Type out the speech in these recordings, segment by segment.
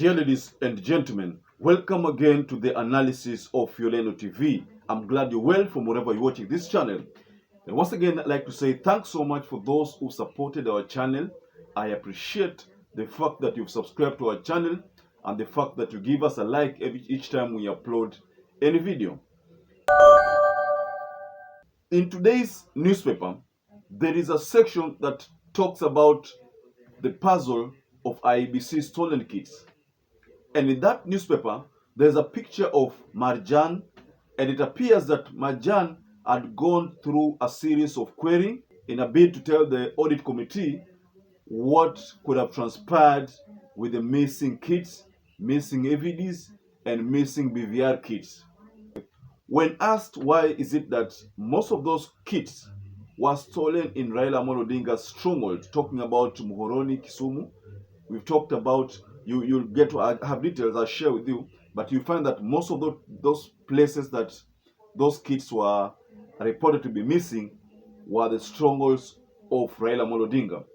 Dear ladies and gentlemen, welcome again to the analysis of YOLENO TV. I'm glad you're well from wherever you're watching this channel. And once again, I'd like to say thanks so much for those who supported our channel. I appreciate the fact that you've subscribed to our channel and the fact that you give us a like each time we upload any video. In today's newspaper, there is a section that talks about the puzzle of IEBC stolen kits. And in that newspaper, there's a picture of MARJAN, and it appears that MARJAN had gone through a series of querying in a bid to tell the audit committee what could have transpired with the missing kits, missing AVDs, and missing BVR kits. When asked why is it that most of those kits were stolen in Raila Odinga's stronghold, talking about Muhoroni, Kisumu, we've talked about, you'll get to have details I'll share with you, but you find that most of those places that those kits were reported to be missing were the strongholds of Raila Odinga.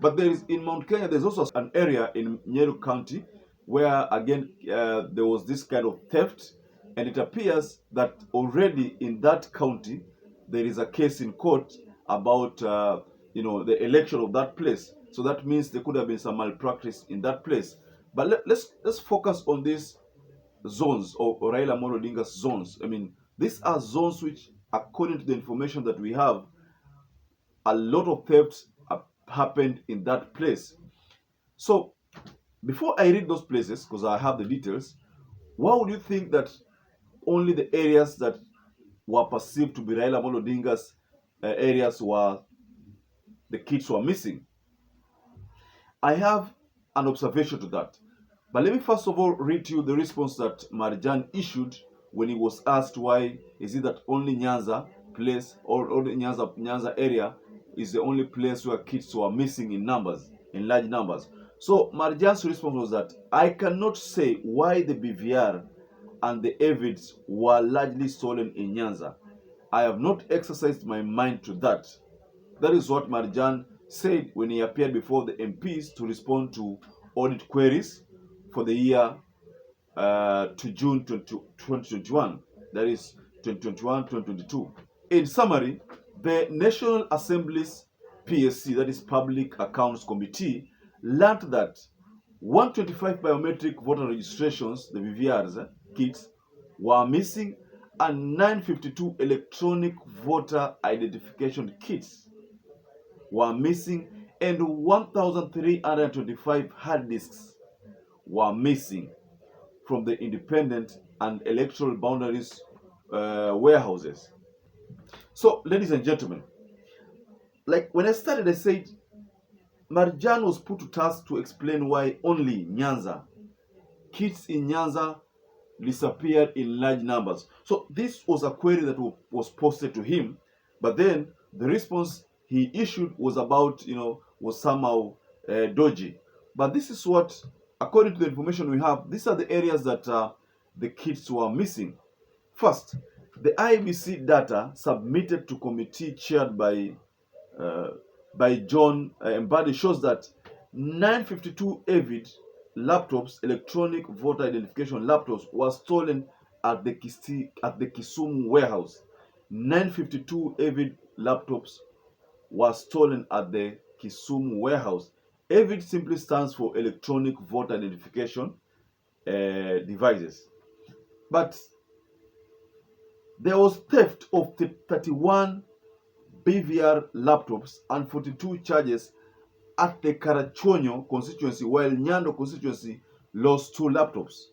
But there is, in Mount Kenya, there's also an area in Nyeri County where, again, there was this kind of theft, and it appears that already in that county, there is a case in court about, the election of that place. So that means there could have been some malpractice in that place. But let's focus on these zones, or Raila Odinga's zones. I mean, these are zones which, according to the information that we have, a lot of thefts happened in that place. So before I read those places, because I have the details, why would you think that only the areas that were perceived to be Raila Odinga's areas were the kits were missing? I have an observation to that. But let me first of all read to you the response that MARJAN issued when he was asked why is it that only Nyanza place or only Nyanza area is the only place where kits were missing in large numbers. So MARJAN's response was that I cannot say why the BVR and the AVDs were largely stolen in Nyanza. I have not exercised my mind to that. That is what MARJAN said when he appeared before the MPs to respond to audit queries for the year to June 2021, that is 2021-2022. In summary, the National Assembly's PSC, that is Public Accounts Committee, learned that 125 biometric voter registrations, the BVRs, kits, were missing, and 952 electronic voter identification kits were missing, and 1,325 hard disks were missing from the independent and electoral boundaries warehouses. So, ladies and gentlemen, like when I started, I said MARJAN was put to task to explain why only Nyanza, kits in Nyanza disappeared in large numbers. So this was a query that was posted to him, but then the response he issued was about, was somehow dodgy. But this is what, according to the information we have, these are the areas that the kits were missing. First, the IEBC data submitted to committee chaired by John Mbadi shows that 952 AVID laptops, electronic voter identification laptops, were stolen at the Kisumu warehouse. 952 AVID laptops were stolen at the Kisumu warehouse. AVID simply stands for electronic voter identification devices. But there was theft of 31 BVR laptops and 42 charges at the Karachonyo constituency, while Nyando constituency lost 2 laptops.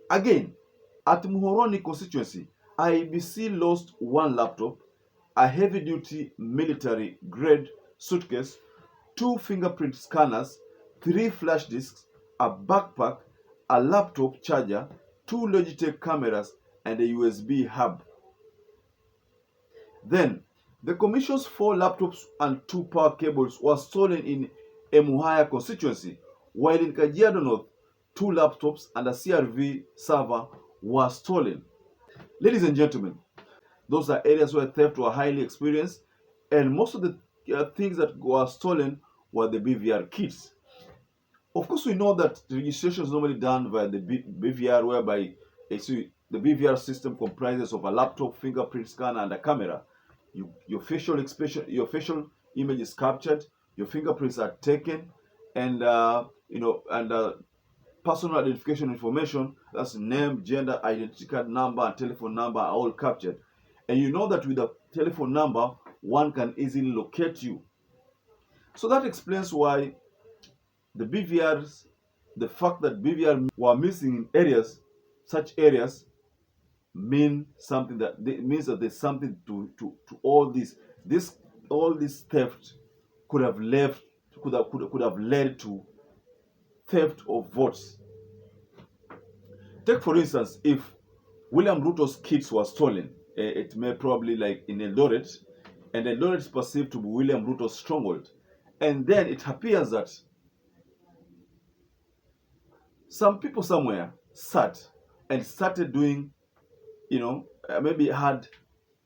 Again, at Muhoroni constituency, IEBC lost 1 laptop, a heavy-duty military-grade suitcase, 2 fingerprint scanners, 3 flash disks, a backpack, a laptop charger, 2 Logitech cameras, and a USB hub. Then, the Commission's 4 laptops and 2 power cables were stolen in Emuhaya constituency, while in Kajiado North, 2 laptops and a CRV server were stolen. Ladies and gentlemen, those are areas where theft were highly experienced, and most of the things that were stolen were the BVR kits. Of course, we know that registration is normally done via the BVR, whereby the BVR system comprises of a laptop, fingerprint scanner, and a camera. Your facial expression, your facial image is captured, your fingerprints are taken, and personal identification information, that's name, gender, identity card number, and telephone number, are all captured. And you know that with a telephone number, one can easily locate you. So that explains why the BVRs, the fact that BVR were missing in areas, such areas means that there's something to all this theft could have led to theft of votes. Take for instance, if William Ruto's kits were stolen, it may probably like in Eldoret, and Eldoret is perceived to be William Ruto's stronghold, and then it appears that some people somewhere sat and started doing, maybe had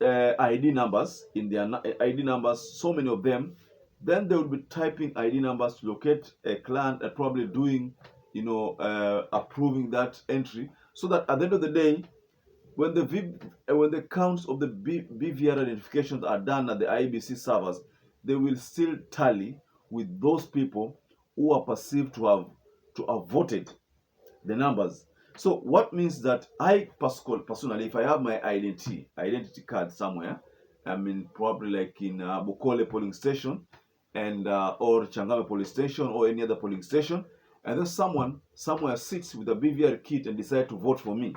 ID numbers in their ID numbers, so many of them. Then they would be typing ID numbers to locate a client and probably doing, approving that entry, so that at the end of the day, when the counts of the BVR identifications are done at the IEBC servers, they will still tally with those people who are perceived to have voted the numbers. So what means that I personally, if I have my identity card somewhere, I mean probably like in Bukole polling station, and or Changame police station, or any other polling station, and then someone somewhere sits with a BVR kit and decide to vote for me.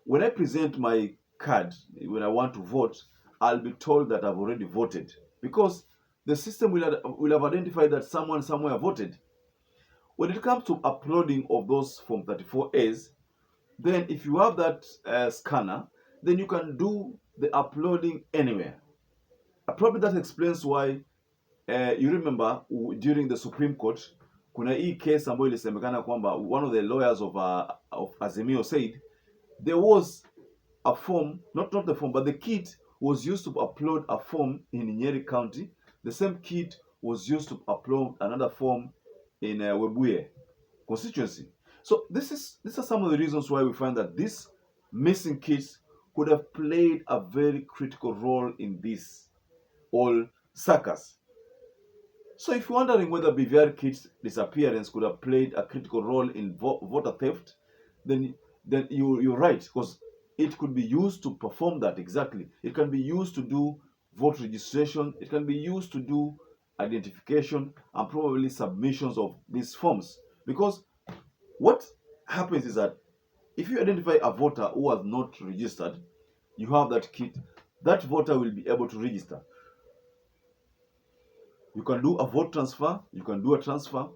When I present my card, when I want to vote, I'll be told that I've already voted, because the system will have identified that someone somewhere voted. When it comes to uploading of those Form 34As, then if you have that scanner, then you can do the uploading anywhere. Probably that explains why you remember during the Supreme Court, kuna hii case ambayo ilisemekana kwamba one of the lawyers of Azimio said there was a form, not the form, but the kit was used to upload a form in Nyeri County. The same kit was used to upload another form in Webuye constituency. So these are some of the reasons why we find that these missing kits could have played a very critical role in this whole circus. So if you're wondering whether BVR kits disappearance could have played a critical role in voter theft, then you're right, because it could be used to perform that exactly. It can be used to do vote registration. It can be used to do identification and probably submissions of these forms. Because what happens is that if you identify a voter who has not registered, you have that kit, that voter will be able to register. You can do a vote transfer, you can do a transfer.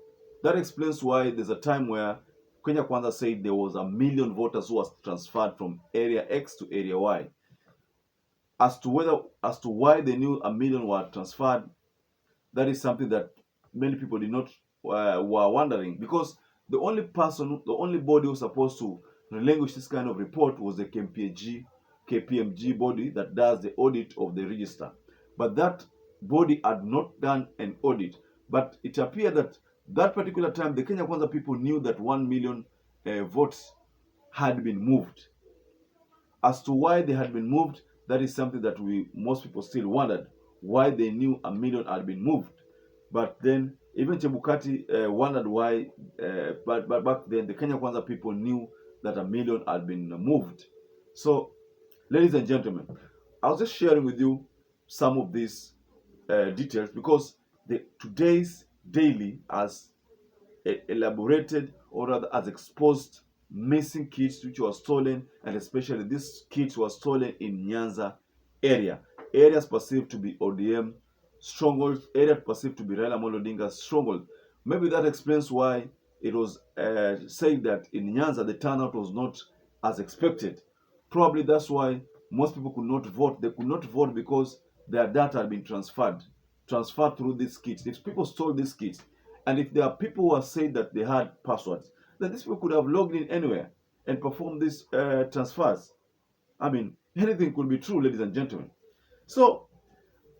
That explains why there's a time where Kenya Kwanza said there was 1 million voters who was transferred from area X to area Y. As to why they knew 1 million were transferred, that is something that many people did not were wondering, because the only body who was supposed to relinquish this kind of report was the KPMG body that does the audit of the register. But that body had not done an audit. But it appeared that that particular time, the Kenya Kwanza people knew that 1 million votes had been moved. As to why they had been moved, that is something that most people still wondered, why they knew 1 million had been moved. But then even Chebukati wondered why, but back then the Kenya Kwanza people knew that 1 million had been moved. So, ladies and gentlemen, I was just sharing with you some of these details, because today's daily has elaborated, or rather has exposed, missing kits which were stolen, and especially these kits were stolen in Nyanza areas perceived to be ODM strongholds, areas perceived to be Raila Amolo Odinga's stronghold. Maybe that explains why it was said that in Nyanza the turnout was not as expected. Probably that's why most people could not vote. They could not vote because their data had been transferred through these kits. If people stole these kits, and if there are people who have said that they had passwords, then these people could have logged in anywhere and performed these transfers. I mean, anything could be true, ladies and gentlemen. So,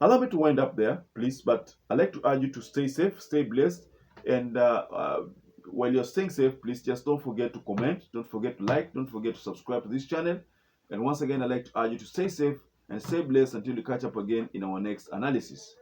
allow me to wind up there, please, but I'd like to urge you to stay safe, stay blessed, And while you're staying safe, please just don't forget to comment, don't forget to like, don't forget to subscribe to this channel. And once again, I'd like to urge you to stay safe and stay blessed until we catch up again in our next analysis.